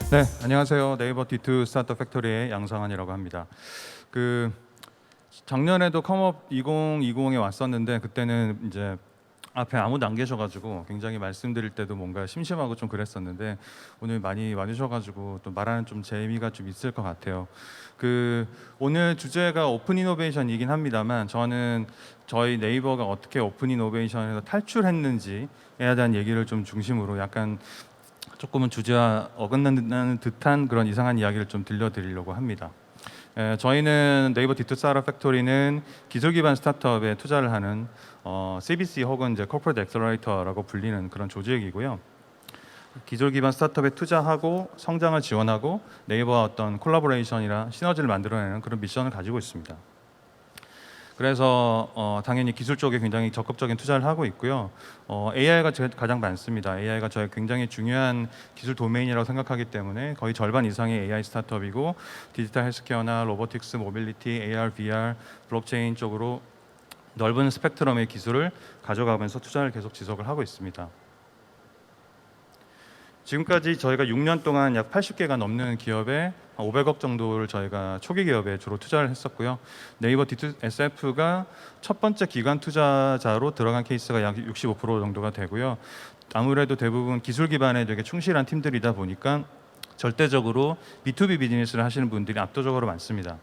네, 안녕하세요. 네이버 D2 스타트업 팩토리의 양상환이라고 합니다. 그 작년에도 컴업 2020에 왔었는데 그때는 이제 앞에 아무도 안 계셔가지고 굉장히 말씀드릴 때도 뭔가 심심하고 좀 그랬었는데 오늘 많이 와주셔가지고 또 말하는 좀 재미가 좀 있을 것 같아요. 오늘 주제가 오픈 이노베이션이긴 합니다만 저는 저희 네이버가 어떻게 오픈 이노베이션에서 탈출했는지에 대한 얘기를 좀 중심으로 약간 조금은 주제와 어긋나는 듯한 그런 이상한 이야기를 좀 들려드리려고 합니다. 저희는 네이버 디투 스타트업 팩토리는 기술 기반 스타트업에 투자를 하는 CBC 혹은 이제 코퍼레이트 엑셀러레이터라고 불리는 그런 조직이고요. 기술 기반 스타트업에 투자하고 성장을 지원하고 네이버와 어떤 콜라보레이션이나 시너지를 만들어내는 그런 미션을 가지고 있습니다. 그래서 당연히 기술 쪽에 굉장히 적극적인 투자를 하고 있고요. AI가 가장 많습니다. AI가 저희 굉장히 중요한 기술 도메인이라고 생각하기 때문에 거의 절반 이상이 AI 스타트업이고 디지털 헬스케어나 로보틱스, 모빌리티, AR, VR, 블록체인 쪽으로 넓은 스펙트럼의 기술을 가져가면서 투자를 계속 지속을 하고 있습니다. 지금까지 저희가 6년 동안 약 80개가 넘는 기업에 500억 정도를 저희가 초기 기업에 주로 투자를 했었고요. 네이버 D2SF가 첫 번째 기관 투자자로 들어간 케이스가 약 65% 정도가 되고요. 아무래도 대부분 기술 기반에 되게 충실한 팀들이다 보니까 절대적으로 B2B 비즈니스를 하시는 분들이 압도적으로 많습니다.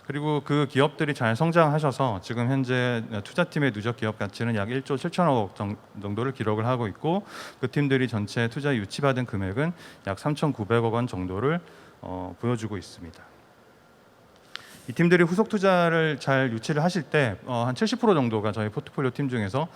그리고 그 기업들이 잘 성장하셔서 지금 현재 투자팀의 누적 기업 가치는 약 1조 7천억 정도를 기록을 하고 있고 그 팀들이 전체 투자 유치받은 금액은 약 3,900억 원 정도를 보여주고 있습니다. 이 팀들이 후속 투자를 잘 유치를 하실 때 한 70% 정도가 저희 포트폴리오 팀 중에서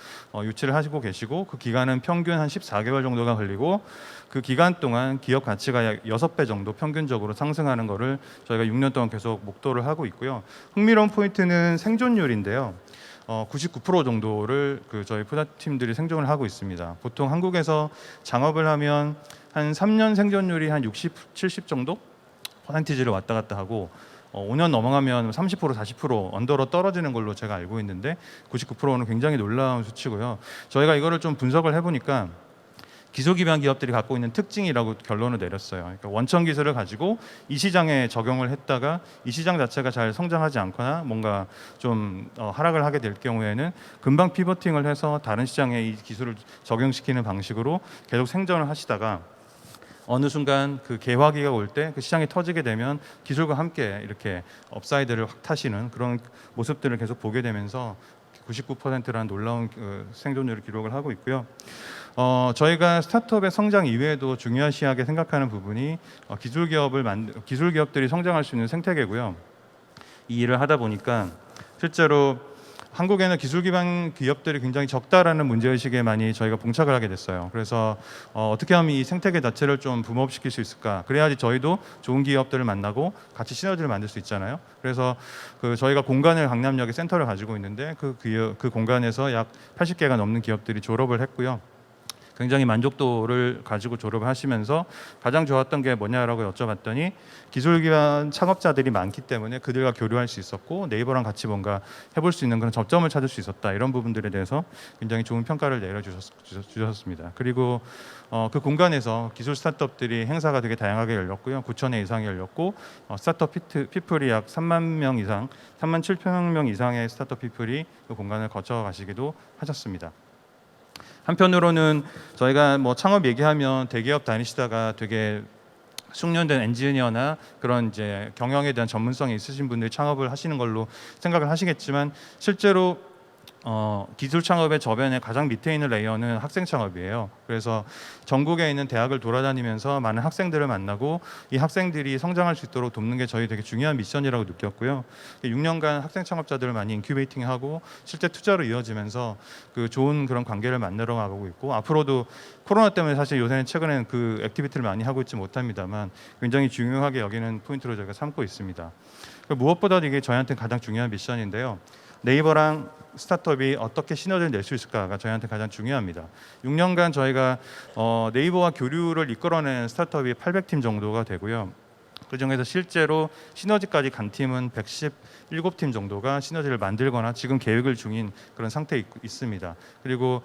유치를 하시고 계시고 그 기간은 평균 한 14개월 정도가 걸리고 그 기간 동안 기업 가치가 약 6배 정도 평균적으로 상승하는 거를 저희가 6년 동안 계속 목도를 하고 있고요. 흥미로운 포인트는 생존율인데요. 99% 정도를 저희 투자팀들이 생존을 하고 있습니다. 보통 한국에서 창업을 하면 한 3년 생존율이 한 60, 70 정도 퍼센티지를 왔다 갔다 하고 5년 넘어가면 30% 40% 언더로 떨어지는 걸로 제가 알고 있는데 99%는 굉장히 놀라운 수치고요. 저희가 이거를 좀 분석을 해보니까 기술 기반 기업들이 갖고 있는 특징이라고 결론을 내렸어요. 그러니까 원천 기술을 가지고 이 시장에 적용을 했다가 이 시장 자체가 잘 성장하지 않거나 뭔가 좀 하락을 하게 될 경우에는 금방 피버팅을 해서 다른 시장에 이 기술을 적용시키는 방식으로 계속 생존을 하시다가 어느 순간 그 개화기가 올 때 그 시장이 터지게 되면 기술과 함께 이렇게 업사이드를 확 타시는 그런 모습들을 계속 보게 되면서 99%라는 놀라운 생존율을 기록을 하고 있고요. 저희가 스타트업의 성장 이외에도 중요시하게 생각하는 부분이 기술 기업들이 성장할 수 있는 생태계고요. 이 일을 하다 보니까 실제로 한국에는 기술 기반 기업들이 굉장히 적다라는 문제의식에 많이 저희가 봉착을 하게 됐어요. 그래서 어떻게 하면 이 생태계 자체를 좀 붐업시킬 수 있을까? 그래야지 저희도 좋은 기업들을 만나고 같이 시너지를 만들 수 있잖아요. 그래서 저희가 공간을 강남역에 센터를 가지고 있는데 그 공간에서 약 80개가 넘는 기업들이 졸업을 했고요. 굉장히 만족도를 가지고 졸업을 하시면서 가장 좋았던 게 뭐냐라고 여쭤봤더니 기술 기반 창업자들이 많기 때문에 그들과 교류할 수 있었고 네이버랑 같이 뭔가 해볼 수 있는 그런 접점을 찾을 수 있었다. 이런 부분들에 대해서 굉장히 좋은 평가를 내려주셨습니다. 그리고 그 공간에서 기술 스타트업들이 행사가 되게 다양하게 열렸고요. 9,000회 이상이 열렸고 스타트업 피플이 약 3만 명 이상, 3만 7천 명 이상의 스타트업 피플이 그 공간을 거쳐가시기도 하셨습니다. 한편으로는 저희가 뭐 창업 얘기하면 대기업 다니시다가 되게 숙련된 엔지니어나 그런 이제 경영에 대한 전문성이 있으신 분들이 창업을 하시는 걸로 생각을 하시겠지만 실제로 기술 창업의 저변에 가장 밑에 있는 레이어는 학생 창업이에요. 그래서 전국에 있는 대학을 돌아다니면서 많은 학생들을 만나고 이 학생들이 성장할 수 있도록 돕는 게 저희 되게 중요한 미션이라고 느꼈고요. 6년간 학생 창업자들을 많이 인큐베이팅하고 실제 투자로 이어지면서 그 좋은 그런 관계를 만들어 가고 있고 앞으로도 코로나 때문에 사실 요새는 최근에는 그 액티비티를 많이 하고 있지 못합니다만 굉장히 중요하게 여기는 포인트로 저희가 삼고 있습니다. 무엇보다도 이게 저희한테 가장 중요한 미션인데요. 네이버랑 스타트업이 어떻게 시너지를 낼 수 있을까가 저희한테 가장 중요합니다. 6년간 저희가 네이버와 교류를 이끌어낸 스타트업이 800팀 정도가 되고요. 그중에서 실제로 시너지까지 간 팀은 117팀 정도가 시너지를 만들거나 지금 계획을 중인 그런 상태에 있습니다. 그리고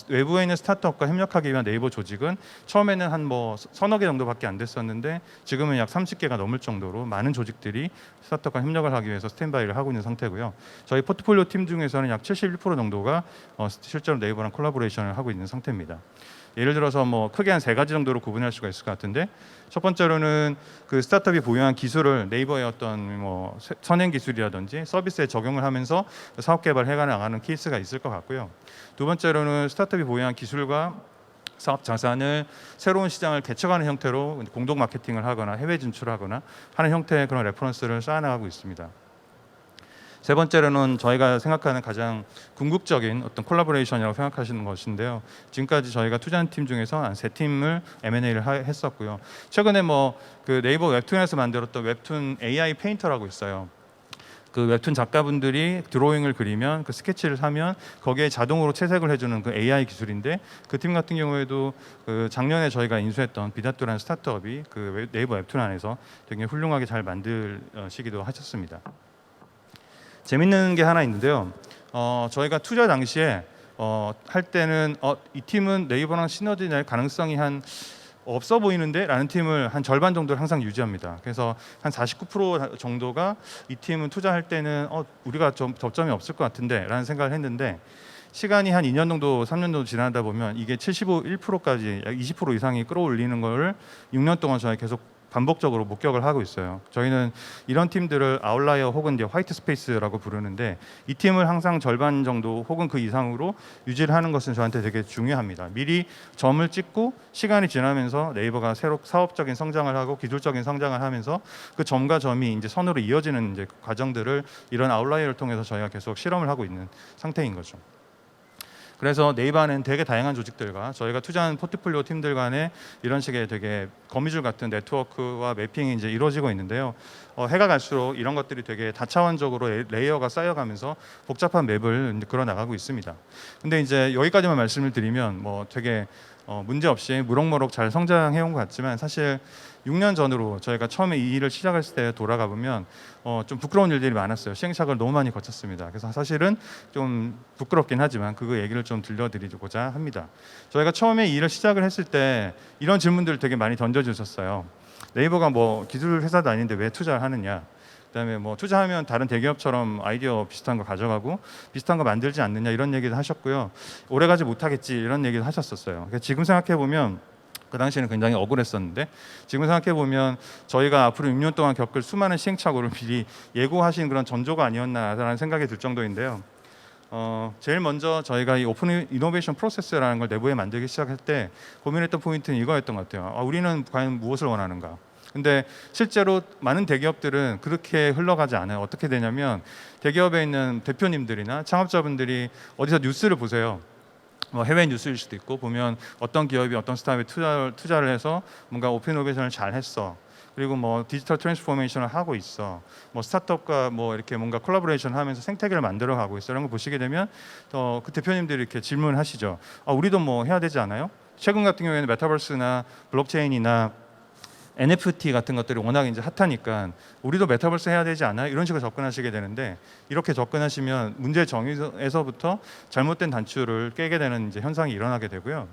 외부에 있는 스타트업과 협력하기 위한 네이버 조직은 처음에는 한 뭐 서너 개 정도밖에 안 됐었는데 지금은 약 30개가 넘을 정도로 많은 조직들이 스타트업과 협력을 하기 위해서 스탠바이를 하고 있는 상태고요. 저희 포트폴리오 팀 중에서는 약 71% 정도가 실제로 네이버랑 콜라보레이션을 하고 있는 상태입니다. 예를 들어서 뭐 크게 한 세 가지 정도로 구분할 수가 있을 것 같은데, 첫 번째로는 그 스타트업이 보유한 기술을 네이버의 어떤 뭐 선행 기술이라든지 서비스에 적용을 하면서 사업 개발해 나가는 케이스가 있을 것 같고요. 두 번째로는 스타트업이 보유한 기술과 사업 자산을 새로운 시장을 개척하는 형태로 공동 마케팅을 하거나 해외 진출하거나 하는 형태의 그런 레퍼런스를 쌓아나가고 있습니다. 세 번째로는 저희가 생각하는 가장 궁극적인 어떤 콜라보레이션이라고 생각하시는 것인데요. 지금까지 저희가 투자한 팀 중에서 한 세 팀을 M&A를 했었고요. 최근에 뭐 그 네이버 웹툰에서 만들었던 웹툰 AI 페인터라고 있어요. 그 웹툰 작가분들이 드로잉을 그리면 그 스케치를 사면 거기에 자동으로 채색을 해주는 그 AI 기술인데, 그 팀 같은 경우에도 그 작년에 저희가 인수했던 비다뚜라는 스타트업이 그 네이버 웹툰 안에서 되게 훌륭하게 잘 만드시기도 하셨습니다. 재밌는 게 하나 있는데요. 저희가 투자 당시에 할 때는 이 팀은 네이버랑 시너지 낼 가능성이 한 없어 보이는데 라는 팀을 한 절반 정도를 항상 유지합니다. 그래서 한 49% 정도가 이 팀은 투자할 때는 우리가 좀 접점이 없을 것 같은데 라는 생각을 했는데, 시간이 한 2년 정도 3년 정도 지나다 보면 이게 1%까지 약 20% 이상이 끌어올리는 걸 6년 동안 저희 계속 반복적으로 목격을 하고 있어요. 저희는 이런 팀들을 아웃라이어 혹은 이제 화이트 스페이스라고 부르는데, 이 팀을 항상 절반 정도 혹은 그 이상으로 유지를 하는 것은 저한테 되게 중요합니다. 미리 점을 찍고 시간이 지나면서 네이버가 새로 사업적인 성장을 하고 기술적인 성장을 하면서 그 점과 점이 이제 선으로 이어지는 이제 과정들을 이런 아웃라이어를 통해서 저희가 계속 실험을 하고 있는 상태인 거죠. 그래서 네이버는 되게 다양한 조직들과 저희가 투자한 포트폴리오 팀들 간에 이런 식의 되게 거미줄 같은 네트워크와 매핑이 이제 이루어지고 있는데요. 해가 갈수록 이런 것들이 되게 다차원적으로 레이어가 쌓여가면서 복잡한 맵을 그려 나가고 있습니다. 근데 이제 여기까지만 말씀을 드리면 뭐 되게 문제 없이 무럭무럭 잘 성장해 온 것 같지만, 사실 6년 전으로 저희가 처음에 이 일을 시작했을 때 돌아가 보면 좀 부끄러운 일들이 많았어요. 시행착오를 너무 많이 거쳤습니다. 그래서 사실은 좀 부끄럽긴 하지만 그 얘기를 좀 들려드리고자 합니다. 저희가 처음에 이 일을 시작을 했을 때 이런 질문들을 되게 많이 던져주셨어요. 네이버가 뭐 기술 회사도 아닌데 왜 투자를 하느냐? 그다음에 뭐 투자하면 다른 대기업처럼 아이디어 비슷한 거 가져가고 비슷한 거 만들지 않느냐, 이런 얘기도 하셨고요. 오래가지 못하겠지 이런 얘기도 하셨었어요. 지금 생각해 보면 그 당시에는 굉장히 억울했었는데, 지금 생각해 보면 저희가 앞으로 6년 동안 겪을 수많은 시행착오를 미리 예고하신 그런 전조가 아니었나라는 생각이 들 정도인데요. 제일 먼저 저희가 이 오픈 이노베이션 프로세스라는 걸 내부에 만들기 시작할 때 고민했던 포인트는 이거였던 것 같아요. 우리는 과연 무엇을 원하는가? 근데 실제로 많은 대기업들은 그렇게 흘러가지 않아요. 어떻게 되냐면, 대기업에 있는 대표님들이나 창업자분들이 어디서 뉴스를 보세요. 뭐 해외 뉴스일 수도 있고, 보면 어떤 기업이 어떤 스타트업에 투자를 해서 뭔가 오픈 이노베이션을 잘 했어. 그리고 뭐 디지털 트랜스포메이션을 하고 있어. 뭐 스타트업과 뭐 이렇게 뭔가 콜라보레이션 하면서 생태계를 만들어 가고 있어. 이런 거 보시게 되면 그 대표님들이 이렇게 질문을 하시죠. 우리도 뭐 해야 되지 않아요? 최근 같은 경우에는 메타버스나 블록체인이나 NFT 같은 것들이 워낙 이제 핫하니까 우리도 메타버스 해야 되지 않아요? 이런 식으로 접근하시게 되는데, 이렇게 접근하시면 문제 정의에서부터 잘못된 단추를 깨게 되는 이제 현상이 일어나게 되고요.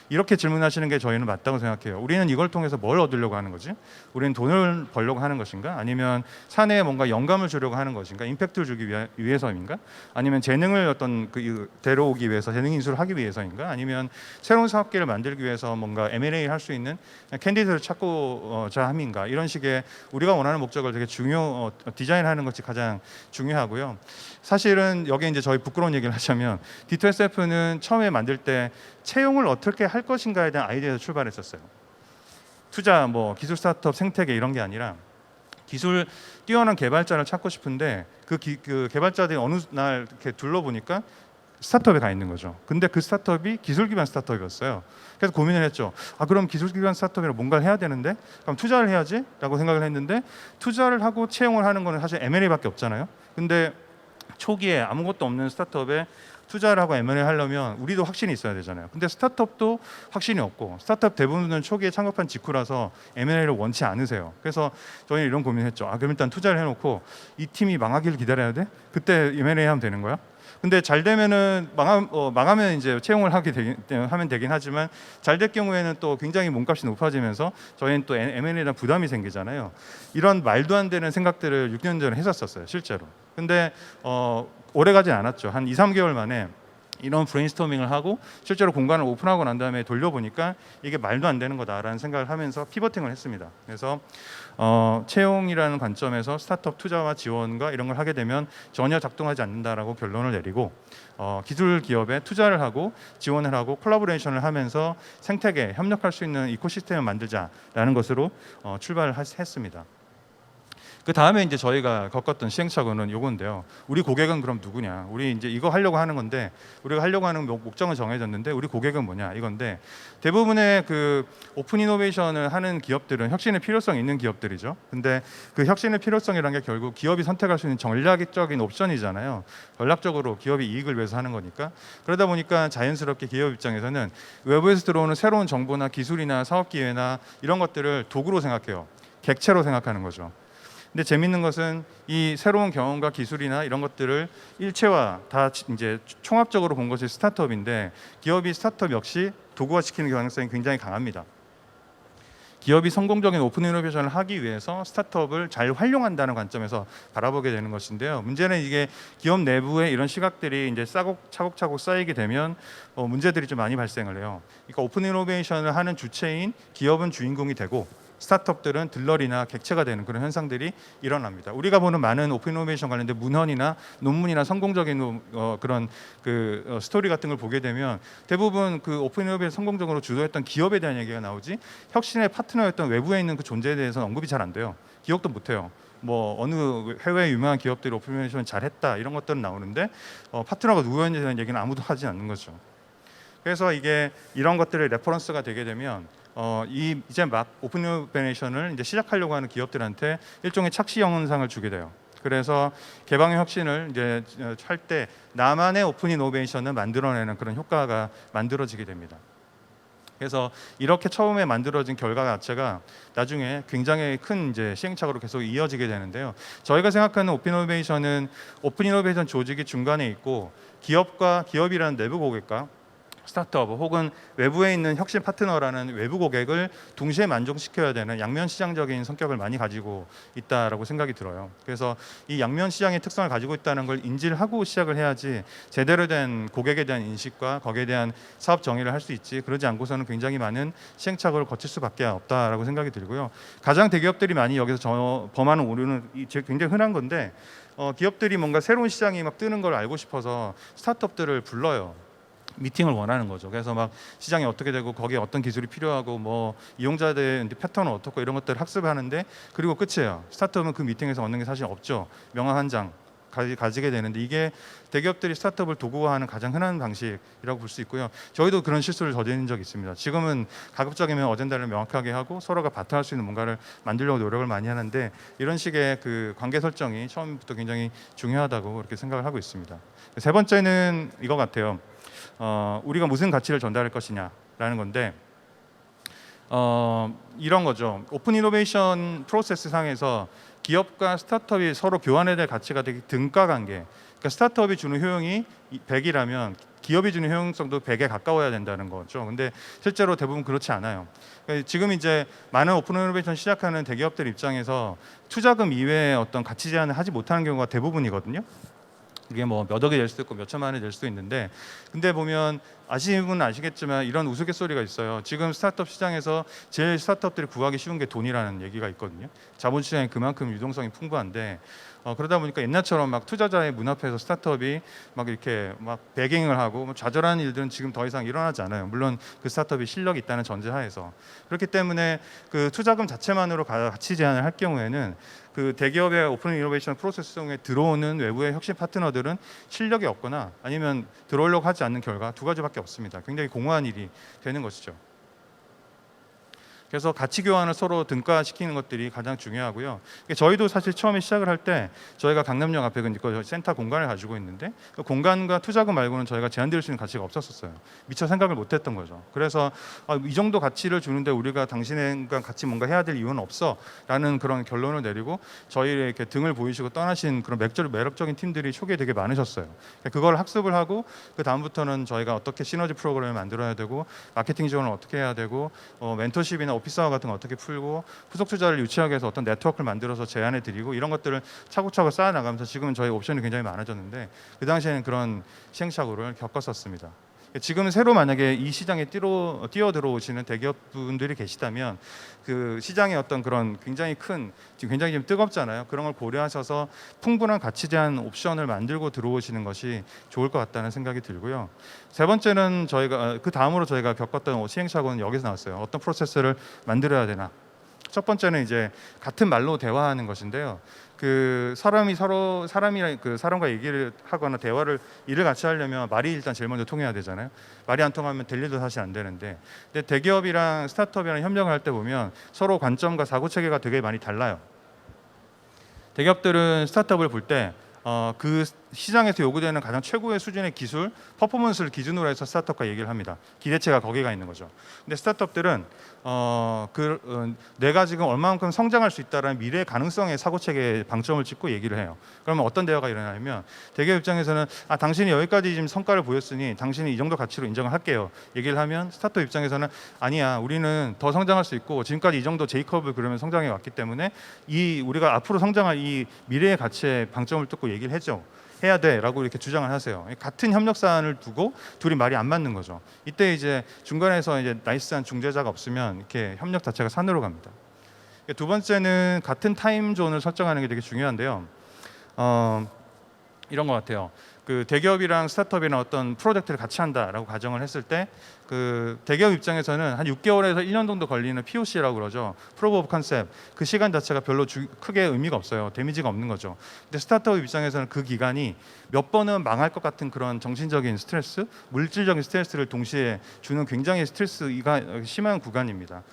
이렇게 질문하시는 게 저희는 맞다고 생각해요. 우리는 이걸 통해서 뭘 얻으려고 하는 거지? 우리는 돈을 벌려고 하는 것인가? 아니면 사내에 뭔가 영감을 주려고 하는 것인가? 임팩트를 주기 위해서인가? 아니면 재능을 어떤 데려오기 위해서, 재능 인수를 하기 위해서인가? 아니면 새로운 사업계를 만들기 위해서 뭔가 M&A 할 수 있는 캔디데이트를 찾고자 함인가? 이런 식의 우리가 원하는 목적을 되게 디자인하는 것이 가장 중요하고요. 사실은 여기 이제 저희 부끄러운 얘기를 하자면, D2SF는 처음에 만들 때 채용을 어떻게 할 것인가에 대한 아이디어에서 출발했었어요. 투자, 뭐 기술 스타트업 생태계 이런 게 아니라 기술 뛰어난 개발자를 찾고 싶은데 그 개발자들이 어느 날 이렇게 둘러보니까 스타트업에 가 있는 거죠. 근데 그 스타트업이 기술 기반 스타트업이었어요. 그래서 고민을 했죠. 그럼 기술 기반 스타트업이라 뭔가를 해야 되는데, 그럼 투자를 해야지라고 생각을 했는데, 투자를 하고 채용을 하는 거는 사실 M&A밖에 없잖아요. 근데 초기에 아무것도 없는 스타트업에 투자를 하고 M&A 하려면 우리도 확신이 있어야 되잖아요. 근데 스타트업도 확신이 없고 스타트업 대부분은 초기에 창업한 직후라서 M&A를 원치 않으세요. 그래서 저희는 이런 고민을 했죠. 그럼 일단 투자를 해놓고 이 팀이 망하기를 기다려야 돼? 그때 M&A 하면 되는 거야? 근데 잘 되면은 망하면 이제 채용을 하면 되긴 하지만 잘 될 경우에는 또 굉장히 몸값이 높아지면서 저희는 또 M&A에 대한 부담이 생기잖아요. 이런 말도 안 되는 생각들을 6년 전에 했었어요, 실제로. 근데 오래 가진 않았죠. 한 2, 3개월 만에 이런 브레인스토밍을 하고 실제로 공간을 오픈하고 난 다음에 돌려보니까 이게 말도 안 되는 거다라는 생각을 하면서 피버팅을 했습니다. 그래서 채용이라는 관점에서 스타트업 투자와 지원과 이런 걸 하게 되면 전혀 작동하지 않는다라고 결론을 내리고 기술 기업에 투자를 하고 지원을 하고 콜라보레이션을 하면서 생태계에 협력할 수 있는 이코시스템을 만들자라는 것으로 출발을 했습니다. 그 다음에 이제 저희가 겪었던 시행착오는 요건데요. 우리 고객은 그럼 누구냐? 우리 이제 이거 하려고 하는 건데 우리가 하려고 하는 목적은 정해졌는데 우리 고객은 뭐냐? 이건데 대부분의 그 오픈 이노베이션을 하는 기업들은 혁신의 필요성이 있는 기업들이죠. 근데 그 혁신의 필요성이라는 게 결국 기업이 선택할 수 있는 전략적인 옵션이잖아요. 전략적으로 기업이 이익을 위해서 하는 거니까. 그러다 보니까 자연스럽게 기업 입장에서는 외부에서 들어오는 새로운 정보나 기술이나 사업 기회나 이런 것들을 도구로 생각해요. 객체로 생각하는 거죠. 근데 재밌는 것은 이 새로운 경험과 기술이나 이런 것들을 일체화 다 이제 총합적으로 본 것이 스타트업인데 기업이 스타트업 역시 도구화시키는 가능성이 굉장히 강합니다. 기업이 성공적인 오픈 이노베이션을 하기 위해서 스타트업을 잘 활용한다는 관점에서 바라보게 되는 것인데요. 문제는 이게 기업 내부에 이런 시각들이 이제 차곡차곡 쌓이게 되면 문제들이 좀 많이 발생을 해요. 그러니까 오픈 이노베이션을 하는 주체인 기업은 주인공이 되고 스타트업들은 들러리나 객체가 되는 그런 현상들이 일어납니다. 우리가 보는 많은 오픈 이노베이션 관련된 문헌이나 논문이나 성공적인 그런 스토리 같은 걸 보게 되면 대부분 그 오픈 이노베이션 성공적으로 주도했던 기업에 대한 얘기가 나오지 혁신의 파트너였던 외부에 있는 그 존재에 대해서는 언급이 잘 안 돼요. 기억도 못 해요. 뭐 어느 해외 유명한 기업들이 오픈 이노베이션 잘했다 이런 것들은 나오는데 파트너가 누구였는지에 대한 얘기는 아무도 하지 않는 거죠. 그래서 이게 이런 것들이 레퍼런스가 되게 되면 이제 막 오픈 이노베이션을 이제 시작하려고 하는 기업들한테 일종의 착시 현상을 주게 돼요. 그래서 개방의 혁신을 이제 할 때 나만의 오픈 이노베이션을 만들어내는 그런 효과가 만들어지게 됩니다. 그래서 이렇게 처음에 만들어진 결과 자체가 나중에 굉장히 큰 이제 시행착오로 계속 이어지게 되는데요. 저희가 생각하는 오픈 이노베이션 조직이 중간에 있고 기업이라는 내부 고객과 스타트업 혹은 외부에 있는 혁신 파트너라는 외부 고객을 동시에 만족시켜야 되는 양면 시장적인 성격을 많이 가지고 있다라고 생각이 들어요. 그래서 이 양면 시장의 특성을 가지고 있다는 걸 인지를 하고 시작을 해야지 제대로 된 고객에 대한 인식과 거기에 대한 사업 정의를 할 수 있지, 그러지 않고서는 굉장히 많은 시행착오를 거칠 수밖에 없다라고 생각이 들고요. 가장 대기업들이 많이 여기서 범하는 오류는 굉장히 흔한 건데 기업들이 뭔가 새로운 시장이 막 뜨는 걸 알고 싶어서 스타트업들을 불러요. 미팅을 원하는 거죠. 그래서 막 시장이 어떻게 되고 거기에 어떤 기술이 필요하고 뭐 이용자들 패턴은 어떻고 이런 것들을 학습하는데 그리고 끝이에요. 스타트업은 그 미팅에서 얻는 게 사실 없죠. 명함 한 장 가지게 되는데 이게 대기업들이 스타트업을 도구화하는 가장 흔한 방식이라고 볼 수 있고요. 저희도 그런 실수를 저지른 적이 있습니다. 지금은 가급적이면 어젠다를 명확하게 하고 서로가 바탕할 수 있는 뭔가를 만들려고 노력을 많이 하는데 이런 식의 그 관계 설정이 처음부터 굉장히 중요하다고 그렇게 생각을 하고 있습니다. 세 번째는 이거 같아요. 우리가 무슨 가치를 전달할 것이냐라는 건데 이런 거죠. 오픈 이노베이션 프로세스 상에서 기업과 스타트업이 서로 교환해야 될 가치가 되게 등가 관계. 그러니까 스타트업이 주는 효용이 100이라면 기업이 주는 효용성도 100에 가까워야 된다는 거죠. 근데 실제로 대부분 그렇지 않아요. 그러니까 지금 이제 많은 오픈 이노베이션 시작하는 대기업들 입장에서 투자금 이외에 어떤 가치 제한을 하지 못하는 경우가 대부분이거든요. 이게 뭐 몇 억이 될 수도 있고 몇 천만 원이 될 수도 있는데 근데 보면 아시는 분은 아시겠지만 이런 우스갯소리가 있어요. 지금 스타트업 시장에서 제일 스타트업들이 구하기 쉬운 게 돈이라는 얘기가 있거든요. 자본 시장이 그만큼 유동성이 풍부한데 그러다 보니까 옛날처럼 막 투자자의 문 앞에서 스타트업이 막 이렇게 막 배깅을 하고 좌절하는 일들은 지금 더 이상 일어나지 않아요. 물론 그 스타트업이 실력이 있다는 전제하에서. 그렇기 때문에 그 투자금 자체만으로 가치 제한을 할 경우에는 그 대기업의 오픈 이노베이션 프로세스 중에 들어오는 외부의 혁신 파트너들은 실력이 없거나 아니면 들어오려고 하지 않는 결과 두 가지밖에 없습니다. 굉장히 공허한 일이 되는 것이죠. 그래서 가치 교환을 서로 등가시키는 것들이 가장 중요하고요. 저희도 사실 처음에 시작을 할 때 저희가 강남역 앞에 그 센터 공간을 가지고 있는데 그 공간과 투자금 말고는 저희가 제한드릴 수 있는 가치가 없었어요. 미처 생각을 못했던 거죠. 그래서 이 정도 가치를 주는데 우리가 당신과 같이 뭔가 해야 될 이유는 없어라는 그런 결론을 내리고 저희를 이렇게 등을 보이시고 떠나신 그런 매력적인 팀들이 초기에 되게 많으셨어요. 그걸 학습을 하고 그 다음부터는 저희가 어떻게 시너지 프로그램을 만들어야 되고 마케팅 지원을 어떻게 해야 되고 멘토십이나 오피스와 같은 거 어떻게 풀고 후속 투자를 유치하기 위해서 어떤 네트워크를 만들어서 제안해 드리고 이런 것들을 차곡차곡 쌓아 나가면서 지금은 저희 옵션이 굉장히 많아졌는데 그 당시에는 그런 시행착오를 겪었었습니다. 지금 새로 만약에 이 시장에 뛰어 들어오시는 대기업 분들이 계시다면 그 시장의 어떤 그런 굉장히 큰 지금 굉장히 좀 뜨겁잖아요. 그런 걸 고려하셔서 풍부한 가치 제한 옵션을 만들고 들어오시는 것이 좋을 것 같다는 생각이 들고요. 세 번째는 저희가 그 다음으로 저희가 겪었던 시행착오는 여기서 나왔어요. 어떤 프로세스를 만들어야 되나. 첫 번째는 이제 같은 말로 대화하는 것인데요. 그 사람이랑 그 사람과 얘기를 하거나 일을 같이 하려면 말이 일단 제일 먼저 통해야 되잖아요. 말이 안 통하면 될 일도 사실 안 되는데, 근데 대기업이랑 스타트업이랑 협력을 할 때 보면 서로 관점과 사고 체계가 되게 많이 달라요. 대기업들은 스타트업을 볼 때 그 시장에서 요구되는 가장 최고의 수준의 기술, 퍼포먼스를 기준으로 해서 스타트업과 얘기를 합니다. 기대치가 거기가 있는 거죠. 근데 스타트업들은 내가 지금 얼마만큼 성장할 수 있다라는 미래의 가능성의 사고체계에 방점을 찍고 얘기를 해요. 그러면 어떤 대화가 일어나냐면 대기업 입장에서는 당신이 여기까지 지금 성과를 보였으니 당신이 이 정도 가치로 인정을 할게요. 얘기를 하면 스타트업 입장에서는 아니야, 우리는 더 성장할 수 있고 지금까지 이 정도 J컵을 그러면 성장해 왔기 때문에 우리가 앞으로 성장할 이 미래의 가치에 방점을 뜯고 얘기를 해야 돼라고 이렇게 주장을 하세요. 같은 협력 사안을 두고 둘이 말이 안 맞는 거죠. 이때 이제 중간에서 이제 나이스한 중재자가 없으면 이렇게 협력 자체가 산으로 갑니다. 두 번째는 같은 타임존을 설정하는 게 되게 중요한데요. 이런 것 같아요. 그 대기업이랑 스타트업이나 어떤 프로젝트를 같이 한다라고 가정을 했을 때 그 대기업 입장에서는 한 6개월에서 1년 정도 걸리는 POC라고 그러죠. 프로브 오브 컨셉. 그 시간 자체가 별로 크게 의미가 없어요. 데미지가 없는 거죠. 근데 스타트업 입장에서는 그 기간이 몇 번은 망할 것 같은 그런 정신적인 스트레스, 물질적인 스트레스를 동시에 주는 굉장히 스트레스가 심한 구간입니다.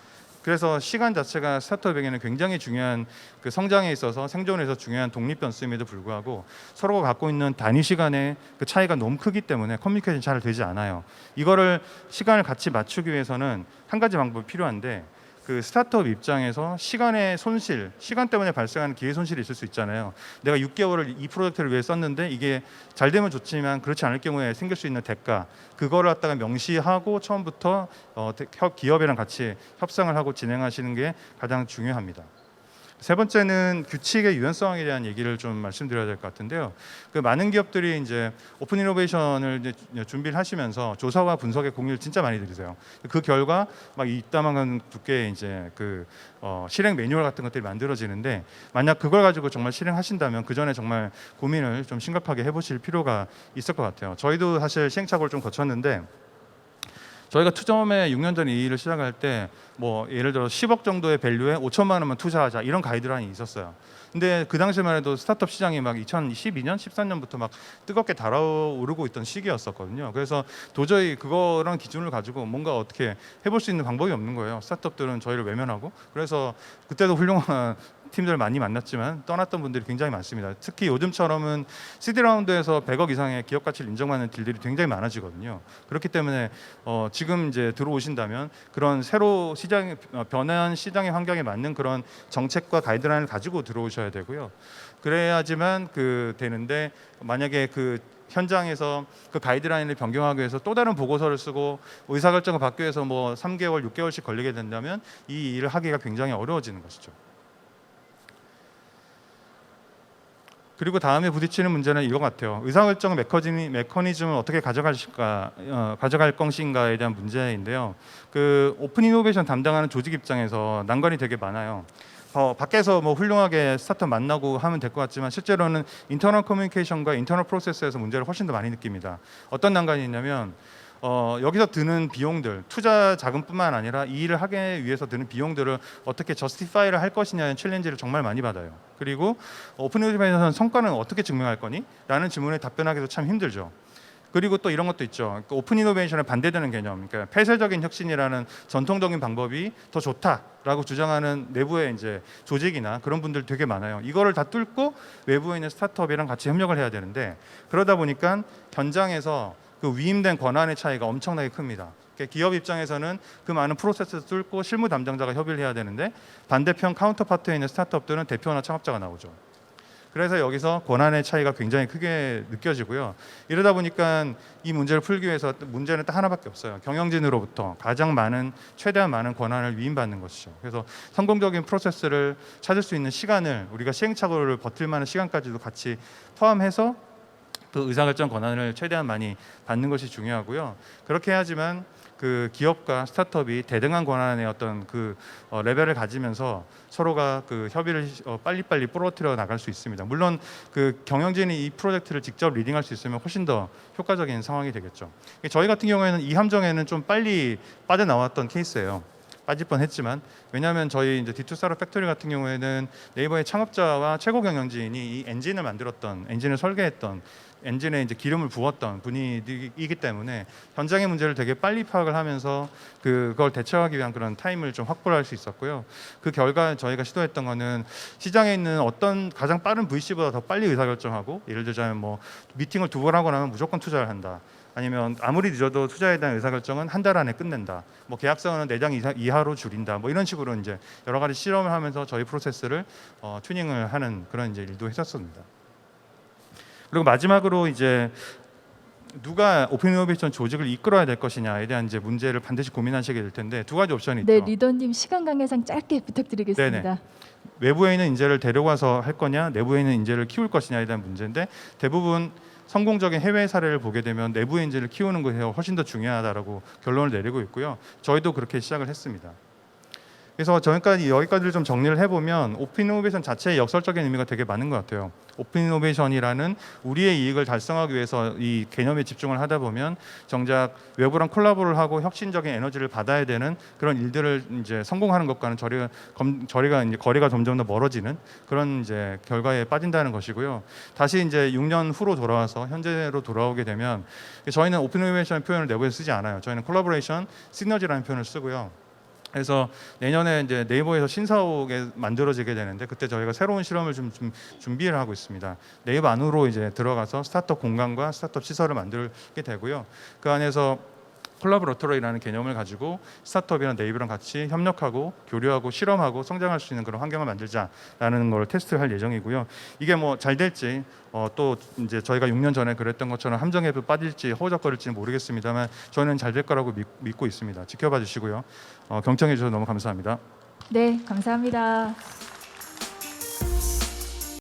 그래서 시간 자체가 스타트업에게는 굉장히 중요한 그 성장에 있어서 생존에 서 중요한 독립 변수임에도 불구하고 서로가 갖고 있는 단위 시간의 그 차이가 너무 크기 때문에 커뮤니케이션이 잘 되지 않아요. 이거를 시간을 같이 맞추기 위해서는 한 가지 방법이 필요한데 그 스타트업 입장에서 시간의 손실, 시간 때문에 발생하는 기회 손실이 있을 수 있잖아요. 내가 6개월을 이 프로젝트를 위해 썼는데 이게 잘 되면 좋지만 그렇지 않을 경우에 생길 수 있는 대가, 그거를 갖다가 명시하고 처음부터 기업이랑 같이 협상을 하고 진행하시는 게 가장 중요합니다. 세 번째는 규칙의 유연성에 대한 얘기를 좀 말씀드려야 될 것 같은데요. 그 많은 기업들이 이제 오픈 이노베이션을 이제 준비를 하시면서 조사와 분석의 공유를 진짜 많이 들으세요. 그 결과 막 이따만한 두께의 이제 실행 매뉴얼 같은 것들이 만들어지는데 만약 그걸 가지고 정말 실행하신다면 그 전에 정말 고민을 좀 심각하게 해보실 필요가 있을 것 같아요. 저희도 사실 시행착오를 좀 거쳤는데. 저희가 처음에 6년 전에 이 일을 시작할 때 뭐 예를 들어 10억 정도의 밸류에 5천만 원만 투자하자 이런 가이드라인이 있었어요. 근데 그 당시만 해도 스타트업 시장이 막 2012년, 13년부터 막 뜨겁게 달아오르고 있던 시기였었거든요. 그래서 도저히 그거랑 기준을 가지고 뭔가 어떻게 해볼 수 있는 방법이 없는 거예요. 스타트업들은 저희를 외면하고. 그래서 그때도 훌륭한 팀들 많이 만났지만 떠났던 분들이 굉장히 많습니다. 특히 요즘처럼은 시드 라운드에서 100억 이상의 기업 가치를 인정받는 딜들이 굉장히 많아지거든요. 그렇기 때문에 지금 이제 들어오신다면 그런 새로 변화한 시장의 환경에 맞는 그런 정책과 가이드라인을 가지고 들어오셔야 되고요. 그래야지만 되는데 만약에 그 현장에서 그 가이드라인을 변경하기 위해서 또 다른 보고서를 쓰고 의사결정을 받기 위해서 뭐 3개월, 6개월씩 걸리게 된다면 이 일을 하기가 굉장히 어려워지는 것이죠. 그리고 다음에 부딪히는 문제는 이거 같아요. 의사결정 메커니즘을 어떻게 가져갈 것인가에 대한 문제인데요. 그 오픈 이노베이션 담당하는 조직 입장에서 난관이 되게 많아요. 밖에서 뭐 훌륭하게 스타트업 만나고 하면 될 것 같지만 실제로는 인터널 커뮤니케이션과 인터널 프로세스에서 문제를 훨씬 더 많이 느낍니다. 어떤 난관이 있냐면 여기서 드는 비용들, 투자 자금뿐만 아니라 이 일을 하기 위해서 드는 비용들을 어떻게 저스티파이를 할 것이냐는 챌린지를 정말 많이 받아요. 그리고 오픈 이노베이션에서는 성과는 어떻게 증명할 거니? 라는 질문에 답변하기도 참 힘들죠. 그리고 또 이런 것도 있죠. 그러니까 오픈 이노베이션에 반대되는 개념, 그러니까 폐쇄적인 혁신이라는 전통적인 방법이 더 좋다라고 주장하는 내부의 이제 조직이나 그런 분들 되게 많아요. 이거를 다 뚫고 외부에 있는 스타트업이랑 같이 협력을 해야 되는데 그러다 보니까 현장에서 그 위임된 권한의 차이가 엄청나게 큽니다. 그러니까 기업 입장에서는 그 많은 프로세스를 뚫고 실무 담당자가 협의를 해야 되는데 반대편 카운터파트에 있는 스타트업들은 대표나 창업자가 나오죠. 그래서 여기서 권한의 차이가 굉장히 크게 느껴지고요. 이러다 보니까 이 문제를 풀기 위해서 문제는 딱 하나밖에 없어요. 경영진으로부터 가장 많은 최대한 많은 권한을 위임받는 것이죠. 그래서 성공적인 프로세스를 찾을 수 있는 시간을 우리가 시행착오를 버틸 만한 시간까지도 같이 포함해서 그 의사결정 권한을 최대한 많이 받는 것이 중요하고요. 그렇게 해야지만 그 기업과 스타트업이 대등한 권한의 어떤 그 레벨을 가지면서 서로가 그 협의를 빨리빨리 부러뜨려 나갈 수 있습니다. 물론 그 경영진이 이 프로젝트를 직접 리딩할 수 있으면 훨씬 더 효과적인 상황이 되겠죠. 저희 같은 경우에는 이 함정에는 좀 빨리 빠져나왔던 케이스예요. 빠질 뻔했지만 왜냐하면 저희 이제 D2 스타트업 팩토리 같은 경우에는 네이버의 창업자와 최고 경영진이 이 엔진을 만들었던 엔진을 설계했던 엔진에 이제 기름을 부었던 분이기 때문에 현장의 문제를 되게 빨리 파악을 하면서 그걸 대처하기 위한 그런 타임을 좀 확보를 할 수 있었고요. 그 결과 저희가 시도했던 거는 시장에 있는 어떤 가장 빠른 VC보다 더 빨리 의사결정하고 예를 들자면 뭐 미팅을 2번 하고 나면 무조건 투자를 한다. 아니면 아무리 늦어도 투자에 대한 의사결정은 한 달 안에 끝낸다. 뭐 계약서는 4장 이하로 줄인다. 뭐 이런 식으로 이제 여러 가지 실험을 하면서 저희 프로세스를 튜닝을 하는 그런 이제 일도 했었습니다. 그리고 마지막으로 이제 누가 오픈 이노베이션 조직을 이끌어야 될 것이냐에 대한 이제 문제를 반드시 고민하시게 될 텐데 두 가지 옵션이 있죠. 네, 리더님 시간 관계상 짧게 부탁드리겠습니다. 네네. 외부에 있는 인재를 데려가서 할 거냐, 내부에 있는 인재를 키울 것이냐에 대한 문제인데 대부분 성공적인 해외 사례를 보게 되면 내부의 인재를 키우는 것이 훨씬 더 중요하다라고 결론을 내리고 있고요. 저희도 그렇게 시작을 했습니다. 그래서 저희까지 여기까지를 좀 정리를 해보면 오픈 이노베이션 자체의 역설적인 의미가 되게 많은 것 같아요. 오픈 이노베이션이라는 우리의 이익을 달성하기 위해서 이 개념에 집중을 하다 보면 정작 외부랑 콜라보를 하고 혁신적인 에너지를 받아야 되는 그런 일들을 이제 성공하는 것과는 저리가 이제 거리가 점점 더 멀어지는 그런 이제 결과에 빠진다는 것이고요. 다시 이제 6년 후로 돌아와서 현재로 돌아오게 되면 저희는 오픈 이노베이션 표현을 내부에서 쓰지 않아요. 저희는 콜라보레이션, 시너지라는 표현을 쓰고요. 그래서 내년에 이제 네이버에서 신사옥에 만들어지게 되는데 그때 저희가 새로운 실험을 좀 준비를 하고 있습니다. 네이버 안으로 이제 들어가서 스타트업 공간과 스타트업 시설을 만들게 되고요. 그 안에서 콜라보레이터라는 개념을 가지고 스타트업이랑 네이버랑 같이 협력하고 교류하고 실험하고 성장할 수 있는 그런 환경을 만들자라는 걸 테스트할 예정이고요. 이게 뭐 잘 될지 또 이제 저희가 6년 전에 그랬던 것처럼 함정에 빠질지 허우적거릴지는 모르겠습니다만 저는 잘 될 거라고 믿고 있습니다. 지켜봐 주시고요. 경청해 주셔서 너무 감사합니다. 네, 감사합니다.